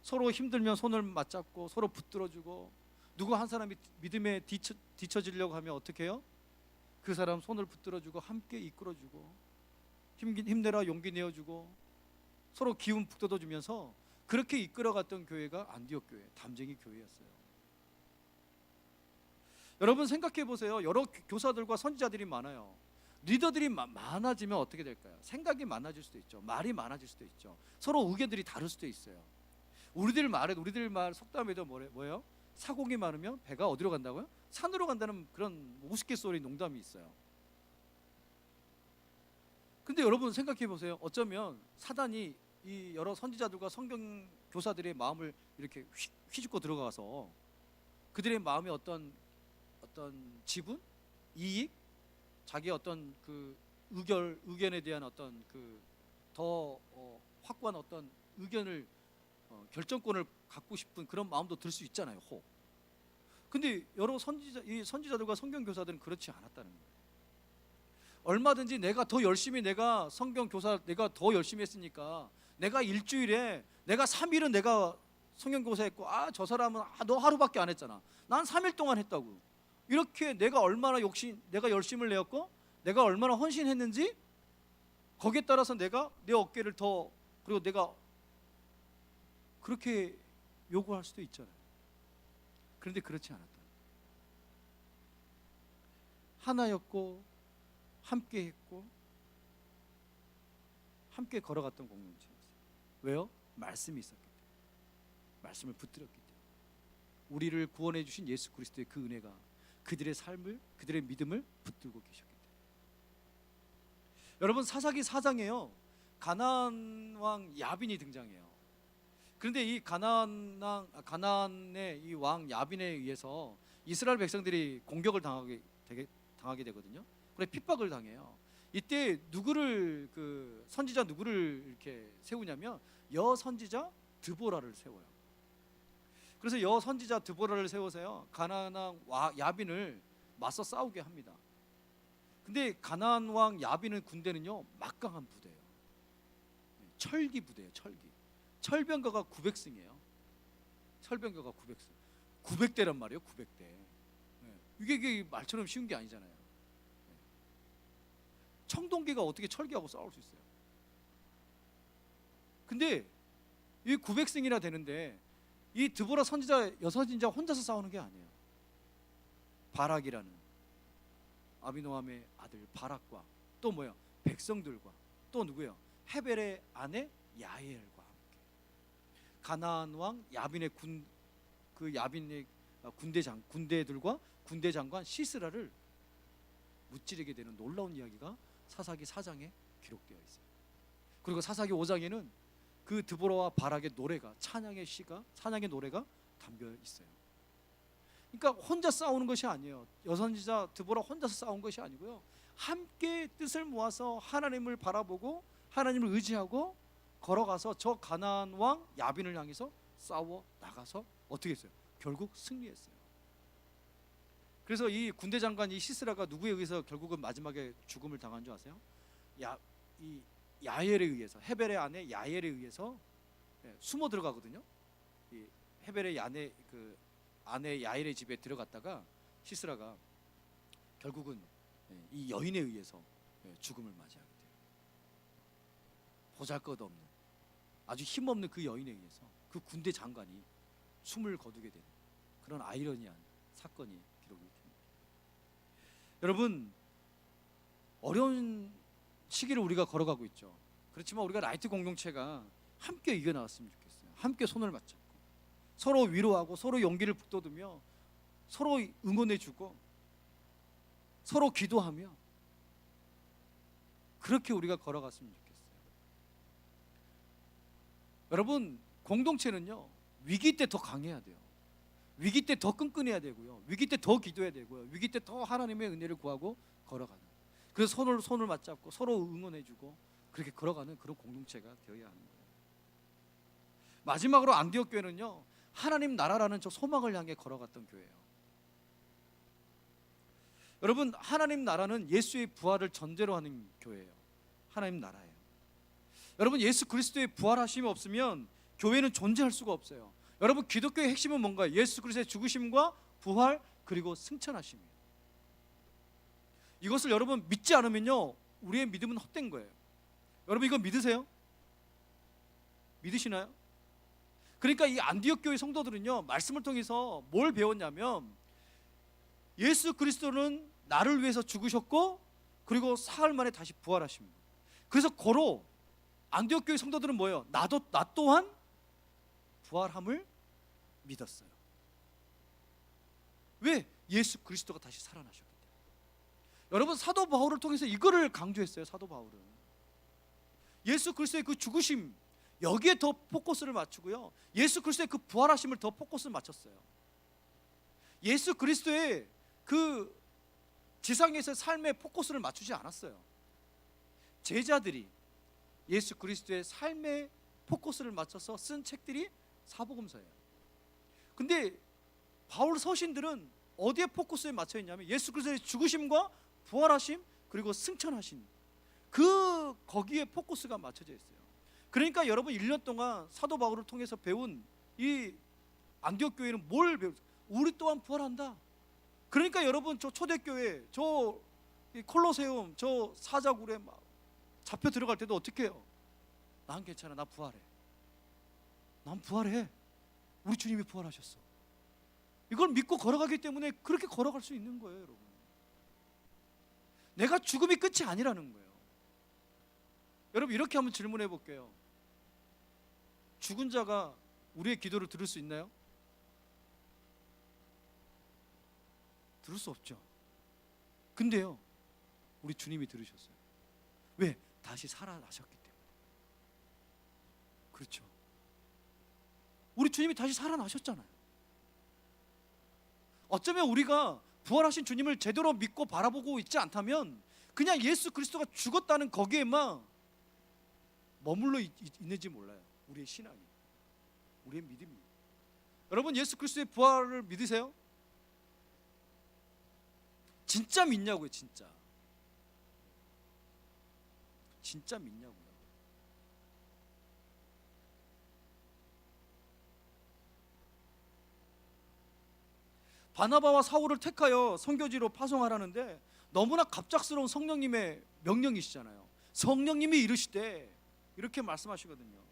서로 힘들면 손을 맞잡고 서로 붙들어주고, 누구 한 사람이 믿음에 뒤처지려고 하면 어떻게 해요? 그 사람 손을 붙들어주고 함께 이끌어주고 힘내라 용기 내어주고 서로 기운 북돋아주면서 그렇게 이끌어갔던 교회가 안디옥 교회, 담쟁이 교회였어요. 여러분 생각해 보세요. 여러 교사들과 선지자들이 많아요. 리더들이 많아지면 어떻게 될까요? 생각이 많아질 수도 있죠. 말이 많아질 수도 있죠. 서로 의견들이 다를 수도 있어요. 우리들 말 속담에도 뭐예요? 사공이 많으면 배가 어디로 간다고요? 산으로 간다는 그런 우스갯소리 농담이 있어요. 근데 여러분 생각해 보세요. 어쩌면 사단이 이 여러 선지자들과 성경 교사들의 마음을 이렇게 휘집고 들어가서 그들의 마음에 어떤 지분, 이익, 자기의 어떤 그 의견에 대한 어떤 그 더 확고한 어떤 의견을 결정권을 갖고 싶은 그런 마음도 들 수 있잖아요. 근데 여러 선지자들과 성경 교사들은 그렇지 않았다는 거예요. 얼마든지 내가 더 열심히 내가 성경 교사 내가 더 열심히 했으니까 내가 일주일에 내가 3일은 내가 성경 교사했고 저 사람은 너 하루밖에 안 했잖아. 난 3일 동안 했다고. 이렇게 내가 얼마나 내가 열심을 내었고 내가 얼마나 헌신했는지 거기에 따라서 내가 내 어깨를 더 그리고 내가 그렇게 요구할 수도 있잖아요. 그런데 그렇지 않았다. 하나였고 함께 했고 함께 걸어갔던 공동체였어요. 왜요? 말씀이 있었기 때문에. 말씀을 붙들었기 때문에. 우리를 구원해 주신 예수 그리스도의 그 은혜가 그들의 삶을, 그들의 믿음을 붙들고 계셨기 때문에. 여러분 사사기 4장에요 가나안 왕 야빈이 등장해요. 그런데 이 가나안의 이 왕 야빈에 의해서 이스라엘 백성들이 공격을 당하게 되거든요. 그래 핍박을 당해요. 이때 누구를 선지자 누구를 이렇게 세우냐면 여선지자 드보라를 세워요. 그래서 여선지자 드보라를 세워서요 가나안 왕 야빈을 맞서 싸우게 합니다. 근데 가나안 왕 야빈의 군대는요 막강한 부대예요. 철기 부대예요. 철병가가 900승이에요. 철병가가 900승. 900대란 말이에요. 900대. 이게 말처럼 쉬운 게 아니잖아요. 청동기가 어떻게 철기하고 싸울 수 있어요? 근데 이 900승이나 되는데 이 드보라 여선지자 혼자서 싸우는 게 아니에요. 바락이라는 아비노함의 아들 바락과 또 뭐야? 백성들과 또 누구예요? 헤벨의 아내 야엘과 함께 가나안 왕 야빈의 야빈의 군대들과 군대 장관 시스라를 무찌르게 되는 놀라운 이야기가 사사기 4장에 기록되어 있어요. 그리고 사사기 5장에는 그 드보라와 바락의 노래가 찬양의 노래가 담겨 있어요. 그러니까 혼자 싸우는 것이 아니에요. 여선지자 드보라 혼자서 싸운 것이 아니고요. 함께 뜻을 모아서 하나님을 바라보고 하나님을 의지하고 걸어가서 저 가나안 왕 야빈을 향해서 싸워 나가서 어떻게 했어요? 결국 승리했어요. 그래서 이 군대 장관 이 시스라가 누구에 의해서 결국은 마지막에 죽음을 당한 줄 아세요? 이 야엘에 의해서, 헤벨의 아내 야엘에 의해서 숨어 들어가거든요. 이 헤벨의 아내 야엘의 집에 들어갔다가 시스라가 결국은 이 여인에 의해서 죽음을 맞이하게 돼요. 보잘것없는 아주 힘없는 그 여인에 의해서 그 군대 장관이 숨을 거두게 되는 그런 아이러니한 사건이 기록이 됩니다. 여러분, 어려운 시기를 우리가 걸어가고 있죠. 그렇지만 우리가 라이트 공동체가 함께 이겨나갔으면 좋겠어요. 함께 손을 맞잡고 서로 위로하고 서로 용기를 북돋우며 서로 응원해주고 서로 기도하며 그렇게 우리가 걸어갔으면 좋겠어요. 여러분, 공동체는요, 위기 때 더 강해야 돼요. 위기 때 더 끈끈해야 되고요. 위기 때 더 기도해야 되고요. 위기 때 더 하나님의 은혜를 구하고 걸어가는, 그래서 손을 맞잡고 서로 응원해주고 그렇게 걸어가는 그런 공동체가 되어야 하는 거예요. 마지막으로 안디옥 교회는요, 하나님 나라라는 저 소망을 향해 걸어갔던 교회예요. 여러분, 하나님 나라는 예수의 부활을 전제로 하는 교회예요. 하나님 나라예요. 여러분, 예수 그리스도의 부활하심이 없으면 교회는 존재할 수가 없어요. 여러분, 기독교의 핵심은 뭔가요? 예수 그리스도의 죽으심과 부활 그리고 승천하심이에요. 이것을 여러분 믿지 않으면요, 우리의 믿음은 헛된 거예요. 여러분, 이거 믿으세요? 믿으시나요? 그러니까 이 안디옥 교회 성도들은요, 말씀을 통해서 뭘 배웠냐면 예수 그리스도는 나를 위해서 죽으셨고 그리고 사흘 만에 다시 부활하십니다. 그래서 고로 안디옥 교회 성도들은 뭐예요? 나 또한 부활함을 믿었어요. 왜? 예수 그리스도가 다시 살아나셨기 때문에. 여러분, 사도 바울을 통해서 이거를 강조했어요. 사도 바울은 예수 그리스도의 그 죽으심, 여기에 더 포커스를 맞추고요, 예수 그리스도의 그 부활하심을 더 포커스를 맞췄어요. 예수 그리스도의 그 지상에서의 삶의 포커스를 맞추지 않았어요. 제자들이 예수 그리스도의 삶의 포커스를 맞춰서 쓴 책들이 사복음서예요. 근데 바울 서신들은 어디에 포커스에 맞춰 있냐면 예수 그리스도의 죽으심과 부활하심 그리고 승천하심, 거기에 포커스가 맞춰져 있어요. 그러니까 여러분, 1년 동안 사도 바울을 통해서 배운 이 안디옥 교회는 뭘 배웠어요? 우리 또한 부활한다. 그러니까 여러분, 저 초대교회, 저 콜로세움, 저 사자굴에 막 잡혀 들어갈 때도 어떻게 해요? 난 괜찮아, 나 부활해. 난 부활해. 우리 주님이 부활하셨어. 이걸 믿고 걸어가기 때문에 그렇게 걸어갈 수 있는 거예요. 여러분, 내가 죽음이 끝이 아니라는 거예요. 여러분, 이렇게 한번 질문해 볼게요. 죽은 자가 우리의 기도를 들을 수 있나요? 들을 수 없죠. 근데요, 우리 주님이 들으셨어요. 왜? 다시 살아나셨기 때문에. 그렇죠. 우리 주님이 다시 살아나셨잖아요. 어쩌면 우리가 부활하신 주님을 제대로 믿고 바라보고 있지 않다면 그냥 예수 그리스도가 죽었다는 거기에만 머물러 있는지 몰라요. 우리의 신앙이, 우리의 믿음이. 여러분, 예수 그리스도의 부활을 믿으세요? 진짜 믿냐고요. 진짜 믿냐고요. 바나바와 사울을 택하여 선교지로 파송하라는데 너무나 갑작스러운 성령님의 명령이시잖아요. 성령님이 이르시되 이렇게 말씀하시거든요.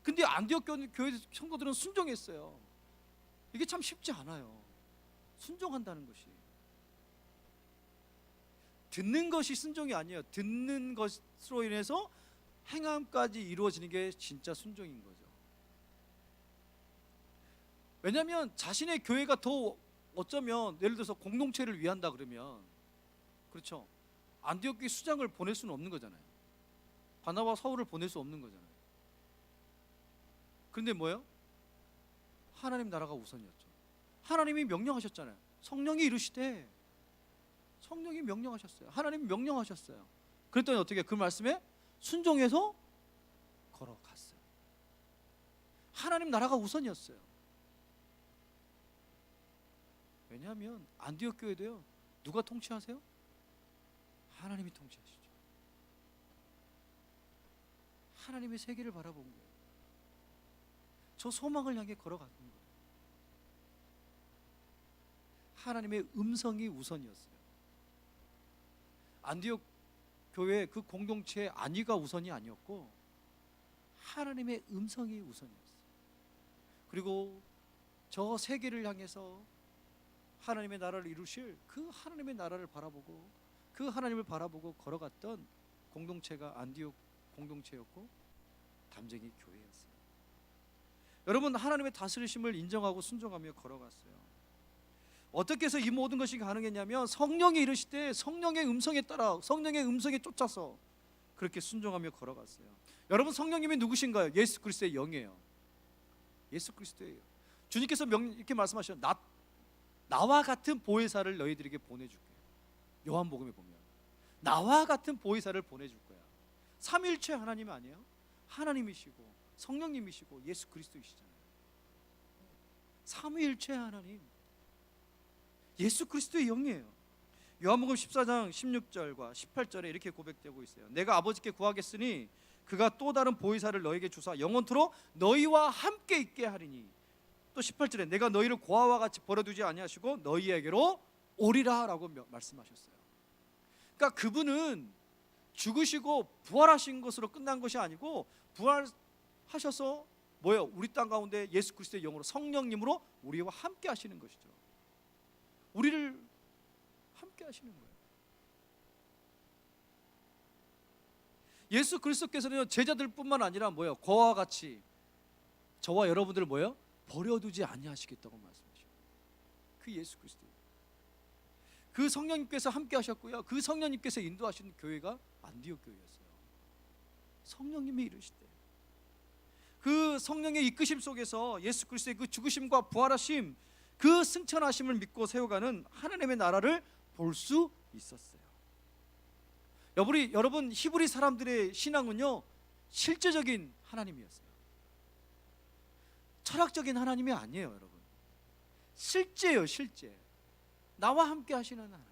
근데 안디옥 교회 성도들은 순종했어요. 이게 참 쉽지 않아요. 순종한다는 것이. 듣는 것이 순종이 아니에요. 듣는 것으로 인해서 행함까지 이루어지는 게 진짜 순종인 거죠. 왜냐하면 자신의 교회가 더 어쩌면 예를 들어서 공동체를 위한다 그러면, 그렇죠, 안디옥 교회 수장을 보낼 수는 없는 거잖아요. 바나바 사울을 보낼 수 없는 거잖아요. 그런데 뭐예요? 하나님 나라가 우선이었죠. 하나님이 명령하셨잖아요. 성령이 이르시되, 성령이 명령하셨어요. 하나님이 명령하셨어요. 그랬더니 어떻게 그 말씀에 순종해서 걸어갔어요. 하나님 나라가 우선이었어요. 왜냐하면 안디옥 교회도요, 누가 통치하세요? 하나님이 통치하시죠. 하나님의 세계를 바라본 거예요. 저 소망을 향해 걸어가는 거예요. 하나님의 음성이 우선이었어요. 안디옥 교회 그 공동체의 안위가 우선이 아니었고 하나님의 음성이 우선이었어요. 그리고 저 세계를 향해서 하나님의 나라를 이루실 그 하나님의 나라를 바라보고 그 하나님을 바라보고 걸어갔던 공동체가 안디옥 공동체였고 담쟁이 교회였어요. 여러분, 하나님의 다스리심을 인정하고 순종하며 걸어갔어요. 어떻게 해서 이 모든 것이 가능했냐면 성령이 이르실 때 성령의 음성에 따라 성령의 음성에 쫓아서 그렇게 순종하며 걸어갔어요. 여러분, 성령님이 누구신가요? 예수 그리스도의 영이에요. 예수 그리스도예요. 주님께서 이렇게 말씀하셔요. 나와 같은 보혜사를 너희들에게 보내줄게. 요한복음에 보면 나와 같은 보혜사를 보내줄 거야. 삼위일체 하나님 아니에요? 하나님이시고 성령님이시고 예수 그리스도이시잖아요. 삼위일체 하나님, 예수 그리스도의 영이에요. 요한복음 14장 16절과 18절에 이렇게 고백되고 있어요. 내가 아버지께 구하겠으니 그가 또 다른 보혜사를 너에게 주사 영원토록 너희와 함께 있게 하리니. 또 18절에 내가 너희를 고아와 같이 버려두지 아니하시고 너희에게로 오리라 라고 말씀하셨어요. 그러니까 그분은 죽으시고 부활하신 것으로 끝난 것이 아니고 부활하셔서 뭐예요? 우리 땅 가운데 예수 그리스도의 영으로 성령님으로 우리와 함께 하시는 것이죠. 우리를 함께 하시는 거예요. 예수 그리스도께서는 제자들뿐만 아니라 뭐예요? 고아와 같이 저와 여러분들을 뭐예요? 버려두지 아니하시겠다고 말씀하셔요. 그 예수 그리스도, 그 성령님께서 함께 하셨고요. 그 성령님께서 인도하신 교회가 안디옥 교회였어요. 성령님이 이르실 때 그 성령의 이끄심 속에서 예수 그리스도의 그 죽으심과 부활하심, 그 승천하심을 믿고 세워가는 하나님의 나라를 볼 수 있었어요. 여러분, 히브리 사람들의 신앙은요 실제적인 하나님이었어요. 철학적인 하나님이 아니에요. 여러분, 실제예요. 실제 나와 함께 하시는 하나님.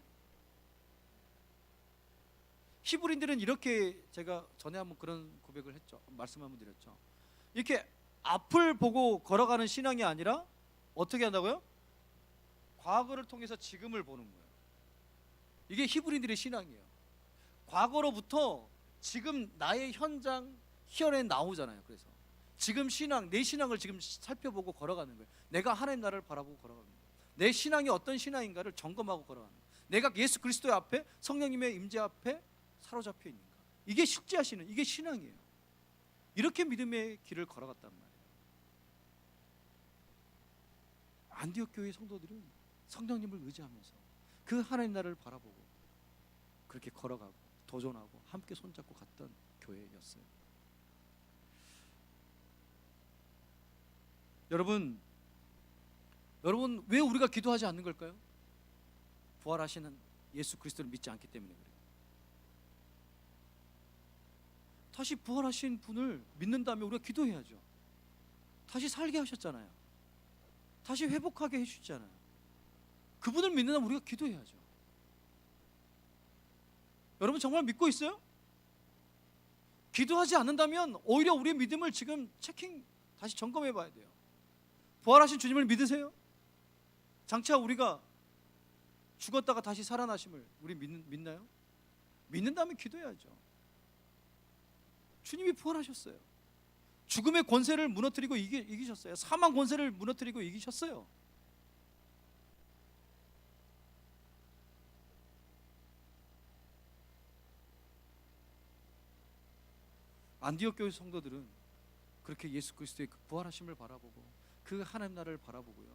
히브리인들은 이렇게, 제가 전에 한번 그런 고백을 했죠. 말씀 한번 드렸죠. 이렇게 앞을 보고 걸어가는 신앙이 아니라 어떻게 한다고요? 과거를 통해서 지금을 보는 거예요. 이게 히브리인들의 신앙이에요. 과거로부터 지금 나의 현장 히어에 나오잖아요. 그래서 지금 신앙, 내 신앙을 지금 살펴보고 걸어가는 거예요. 내가 하나님 나라를 바라보고 걸어가는 거예요. 내 신앙이 어떤 신앙인가를 점검하고 걸어가는 거예요. 내가 예수 그리스도의 앞에, 성령님의 임재 앞에 사로잡혀 있는가. 이게 실제하시는, 이게 신앙이에요. 이렇게 믿음의 길을 걸어갔단 말이에요. 안디옥 교회 성도들은 성령님을 의지하면서 그 하나님 나라를 바라보고 그렇게 걸어가고 도전하고 함께 손잡고 갔던 교회였어요. 여러분 왜 우리가 기도하지 않는 걸까요? 부활하시는 예수 그리스도를 믿지 않기 때문에 그래요. 다시 부활하신 분을 믿는다면 우리가 기도해야죠. 다시 살게 하셨잖아요. 다시 회복하게 해주셨잖아요. 그분을 믿는다면 우리가 기도해야죠. 여러분, 정말 믿고 있어요? 기도하지 않는다면 오히려 우리의 믿음을 지금 다시 점검해 봐야 돼요. 부활하신 주님을 믿으세요? 장차 우리가 죽었다가 다시 살아나심을 우리 믿나요? 믿는다면 기도해야죠. 주님이 부활하셨어요. 죽음의 권세를 무너뜨리고 이기셨어요. 사망 권세를 무너뜨리고 이기셨어요. 안디옥 교회 성도들은 그렇게 예수 그리스도의 그 부활하심을 바라보고 그 하나님 나라를 바라보고요,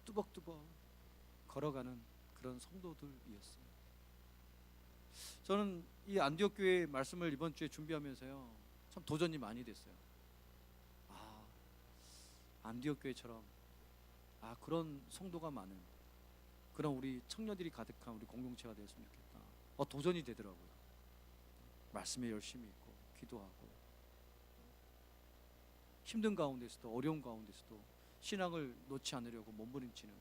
뚜벅뚜벅 걸어가는 그런 성도들이었어요. 저는 이 안디옥 교회 말씀을 이번 주에 준비하면서요 참 도전이 많이 됐어요. 안디옥 교회처럼 그런 성도가 많은 그런 우리 청년들이 가득한 우리 공동체가 되었으면 좋겠다. 도전이 되더라고요. 말씀에 열심히 있고 기도하고 힘든 가운데서도, 어려운 가운데서도 신앙을 놓지 않으려고 몸부림치는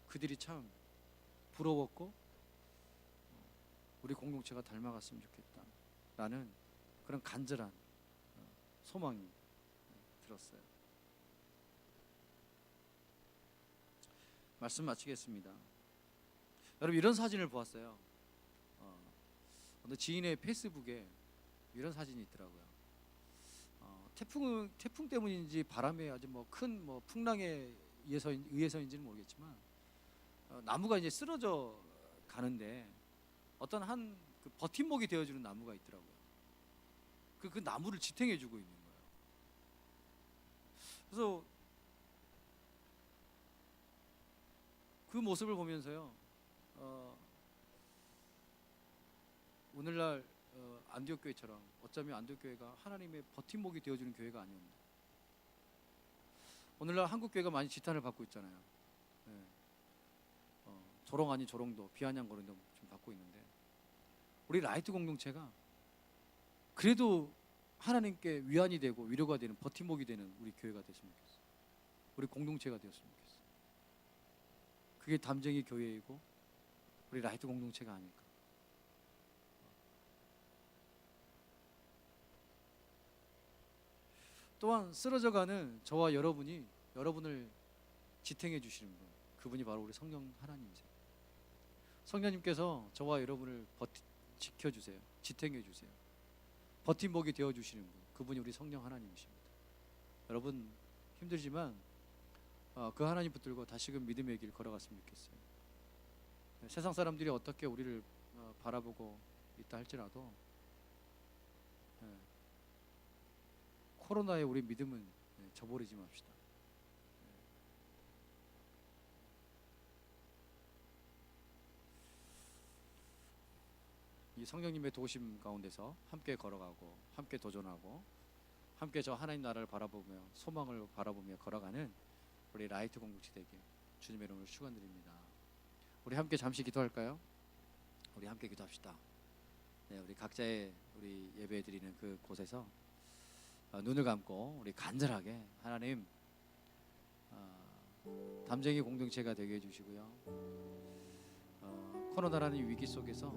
그들이 참 부러웠고 우리 공동체가 닮아갔으면 좋겠다 라는 그런 간절한 소망이 들었어요. 말씀 마치겠습니다. 여러분, 이런 사진을 보았어요. 어느 지인의 페이스북에 이런 사진이 있더라고요. 태풍 때문인지 바람에 아주 뭐 큰 뭐 풍랑에 의해서인지는 모르겠지만 나무가 이제 쓰러져 가는데 어떤 한 그 버팀목이 되어주는 나무가 있더라고요. 그 나무를 지탱해주고 있는 거예요. 그래서 그 모습을 보면서요, 오늘날 안디옥 교회처럼 어쩌면 안디옥 교회가 하나님의 버팀목이 되어주는 교회가 아니었나. 오늘날 한국 교회가 많이 지탄을 받고 있잖아요. 네. 조롱 아닌 조롱도, 비아냥거림도 좀 받고 있는데, 우리 라이트 공동체가 그래도 하나님께 위안이 되고 위로가 되는 버팀목이 되는 우리 교회가 됐으면 좋겠어요. 우리 공동체가 되었으면 좋겠어요. 그게 담쟁이 교회이고 우리 라이트 공동체가 아닐까. 또한 쓰러져가는 저와 여러분이 여러분을 지탱해 주시는 분, 그분이 바로 우리 성령 하나님이세요. 성령님께서 저와 여러분을 지켜주세요. 지탱해 주세요. 버팀목이 되어주시는 분, 그분이 우리 성령 하나님이십니다. 여러분 힘들지만 그 하나님 붙들고 다시금 믿음의 길 걸어갔으면 좋겠어요. 세상 사람들이 어떻게 우리를 바라보고 있다 할지라도 코로나에 우리 믿음은 저버리지 맙시다. 이 성령님의 도우심 가운데서 함께 걸어가고 함께 도전하고 함께 저 하나님 나라를 바라보며 소망을 바라보며 걸어가는 우리 라이트 공동체 되길 주님의 이름으로 축원드립니다. 우리 함께 잠시 기도할까요? 우리 함께 기도합시다. 네, 우리 각자의 우리 예배 드리는 그 곳에서 눈을 감고 우리 간절하게 하나님 담쟁이 공동체가 되게 해주시고요. 코로나라는 위기 속에서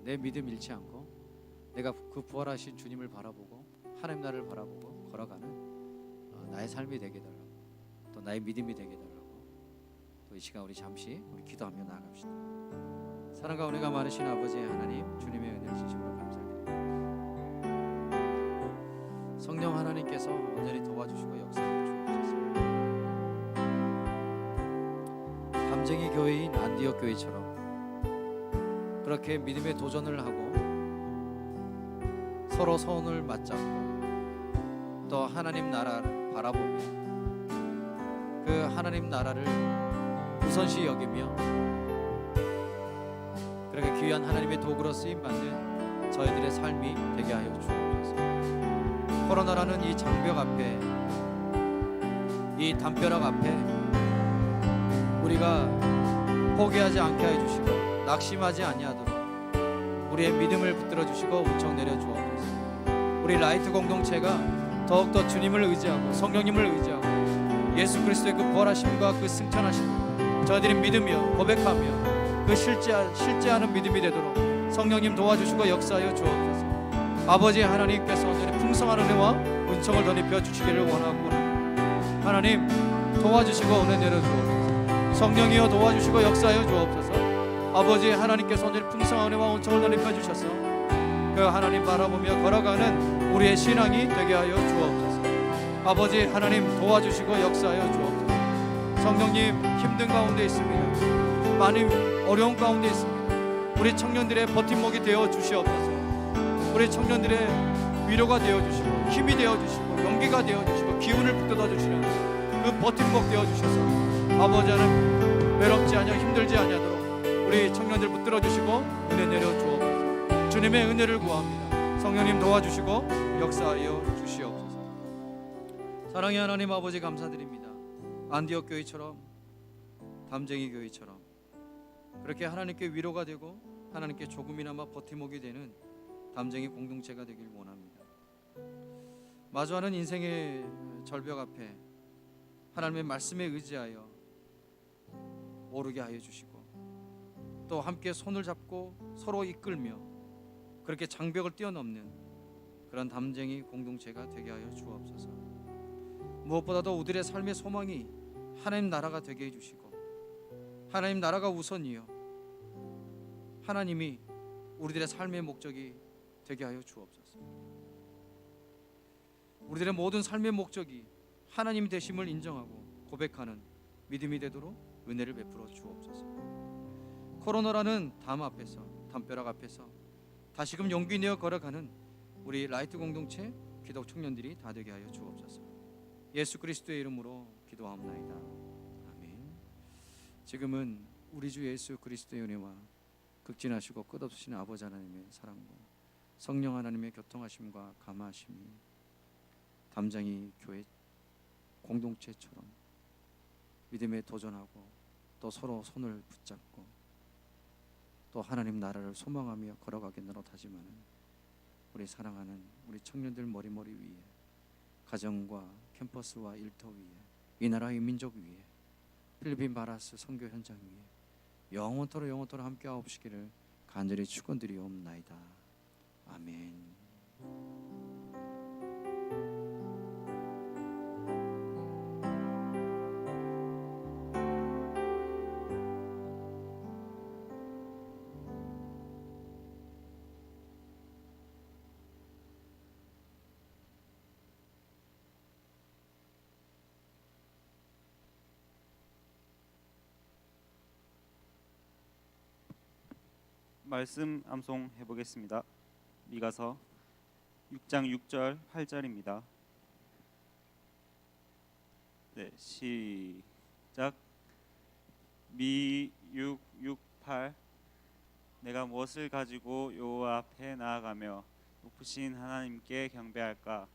내 믿음 잃지 않고 내가 그 부활하신 주님을 바라보고 하나님 나라를 바라보고 걸어가는 나의 삶이 되게 해달라고, 또 나의 믿음이 되게 해달라고, 또 이 시간 우리 잠시 우리 기도하며 나아갑시다. 사랑과 은혜가 많으신 아버지 하나님, 주님의 은혜를 진심으로 감사드립니다. 성령 하나님께서 온전히 도와주시고 역사해 주옵소서. 담쟁이 교회인 안디옥 교회처럼 그렇게 믿음의 도전을 하고 서로 손을 맞잡고 또 하나님 나라를 바라보며 그 하나님 나라를 우선시 여기며 그렇게 귀한 하나님의 도구로 쓰임받는 저희들의 삶이 되게 하여 주옵소서. 코로나라는 이 장벽 앞에, 이 담벼락 앞에 우리가 포기하지 않게 해주시고 낙심하지 아니하도록 우리의 믿음을 붙들어 주시고 운청 내려 주옵소서. 우리 라이트 공동체가 더욱더 주님을 의지하고 성령님을 의지하고 예수 그리스도의 그 부활하심과 그 승천하심 저희들이 믿으며 고백하며 그 실제하는 믿음이 되도록 성령님 도와주시고 역사하여 주옵소서. 아버지 하나님께서 오늘 풍성한 은혜와 은총을 덧입혀 주시기를 원하고 하나님 도와주시고 은혜 내려 주옵소서. 성령이여 도와주시고 역사하여 주옵소서. 아버지 하나님께서 오늘 풍성한 은혜와 은총을 덧입혀 주셔서 그 하나님 바라보며 걸어가는 우리의 신앙이 되게 하여 주옵소서. 아버지 하나님 도와주시고 역사하여 주옵소서. 성령님 힘든 가운데 있습니다. 많은 어려운 가운데 있습니다. 우리 청년들의 버팀목이 되어 주시옵소서. 우리 청년들의 위로가 되어 주시고 힘이 되어 주시고 용기가 되어 주시고 기운을 북돋아 주시는 그 버팀목 되어 주셔서 아버지 하나님 외롭지 않아 힘들지 아니하도록 우리 청년들 붙들어 주시고 은혜 내려 주옵소서. 주님의 은혜를 구합니다. 성령님 도와주시고 역사하여 주시옵소서. 사랑의 하나님 아버지 감사드립니다. 안디옥 교회처럼 담쟁이 교회처럼 그렇게 하나님께 위로가 되고 하나님께 조금이나마 버팀목이 되는 담쟁이 공동체가 되길 원합니다. 마주하는 인생의 절벽 앞에 하나님의 말씀에 의지하여 오르게 하여 주시고 또 함께 손을 잡고 서로 이끌며 그렇게 장벽을 뛰어넘는 그런 담쟁이 공동체가 되게 하여 주옵소서. 무엇보다도 우리의 삶의 소망이 하나님 나라가 되게 해주시고 하나님 나라가 우선이요 하나님이 우리들의 삶의 목적이 되게 하여 주옵소서. 우리들의 모든 삶의 목적이 하나님 되심을 인정하고 고백하는 믿음이 되도록 은혜를 베풀어 주옵소서. 코로나라는 담벼락 앞에서 다시금 용기 내어 걸어가는 우리 라이트 공동체 기독 청년들이 다 되게 하여 주옵소서. 예수 그리스도의 이름으로 기도하옵나이다. 아멘. 지금은 우리 주 예수 그리스도의 은혜와 극진하시고 끝없으신 아버지 하나님의 사랑과 성령 하나님의 교통하심과 감화하심이 담장이 교회 공동체처럼 믿음에 도전하고 또 서로 손을 붙잡고 또 하나님 나라를 소망하며 걸어가게 노릇하지만 우리 사랑하는 우리 청년들 머리머리 위에 가정과 캠퍼스와 일터 위에 이 나라의 민족 위에 필리핀 바라스 선교 현장 위에 영원토록 함께하옵시기를 간절히 축원드리옵나이다. 아멘. 말씀 암송해 보겠습니다. 미가서 6장 6절 8절입니다. 네, 시작. 미 6, 6, 8 내가 무엇을 가지고 여호와 앞에 나아가며 높으신 하나님께 경배할까?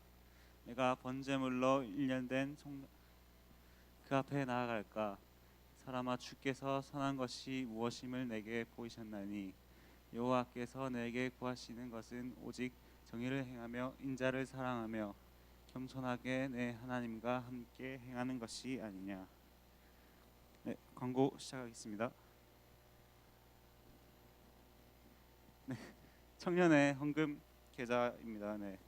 내가 번제물로 1년 된 그 앞에 나아갈까? 사람아, 주께서 선한 것이 무엇임을 내게 보이셨나니 여호와께서 내게 구하시는 것은 오직 정의를 행하며 인자를 사랑하며 겸손하게 내 하나님과 함께 행하는 것이 아니냐. 네, 광고 시작하겠습니다. 네, 청년의 헌금 계좌입니다. 네,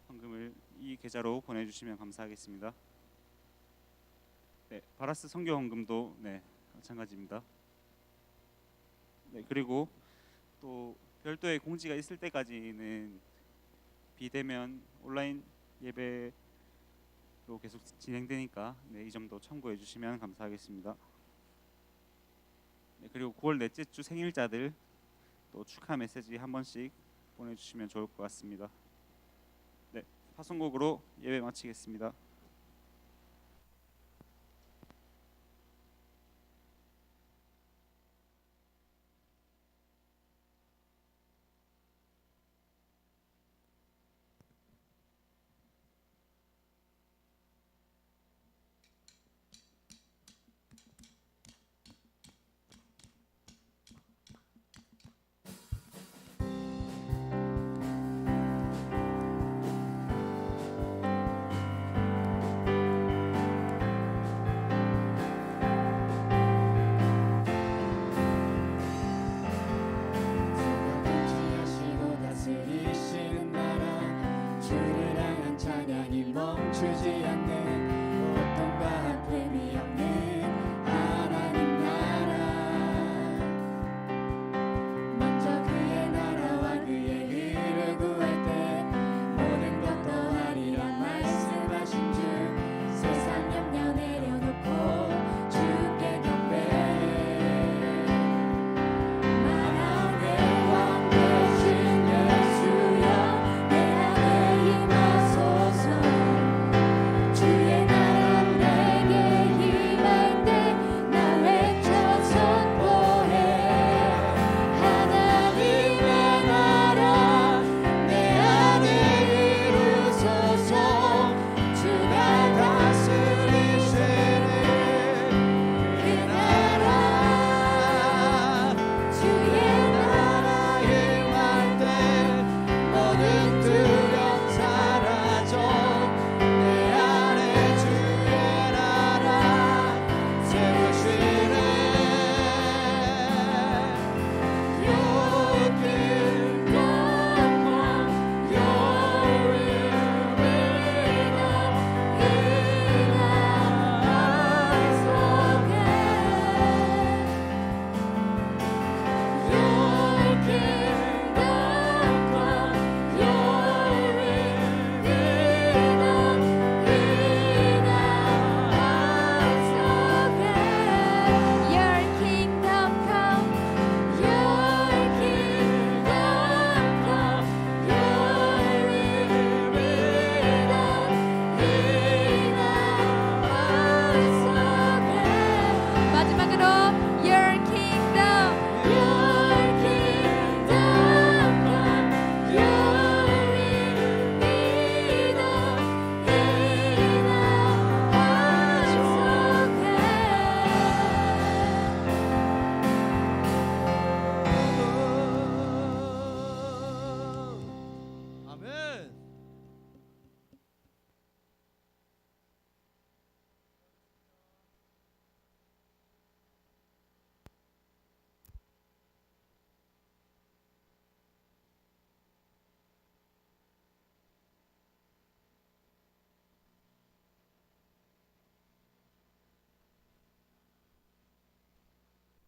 헌금을 이 계좌로 보내주시면 감사하겠습니다. 네, 바라스 선교 헌금도 네, 마찬가지입니다. 네, 그리고 또 별도의 공지가 있을 때까지는 비대면 온라인 예배로 계속 진행되니까 네, 이 점도 참고해 주시면 감사하겠습니다. 네, 그리고 9월 넷째 주 생일자들 또 축하 메시지 한 번씩 보내주시면 좋을 것 같습니다. 네, 파송곡으로 예배 마치겠습니다.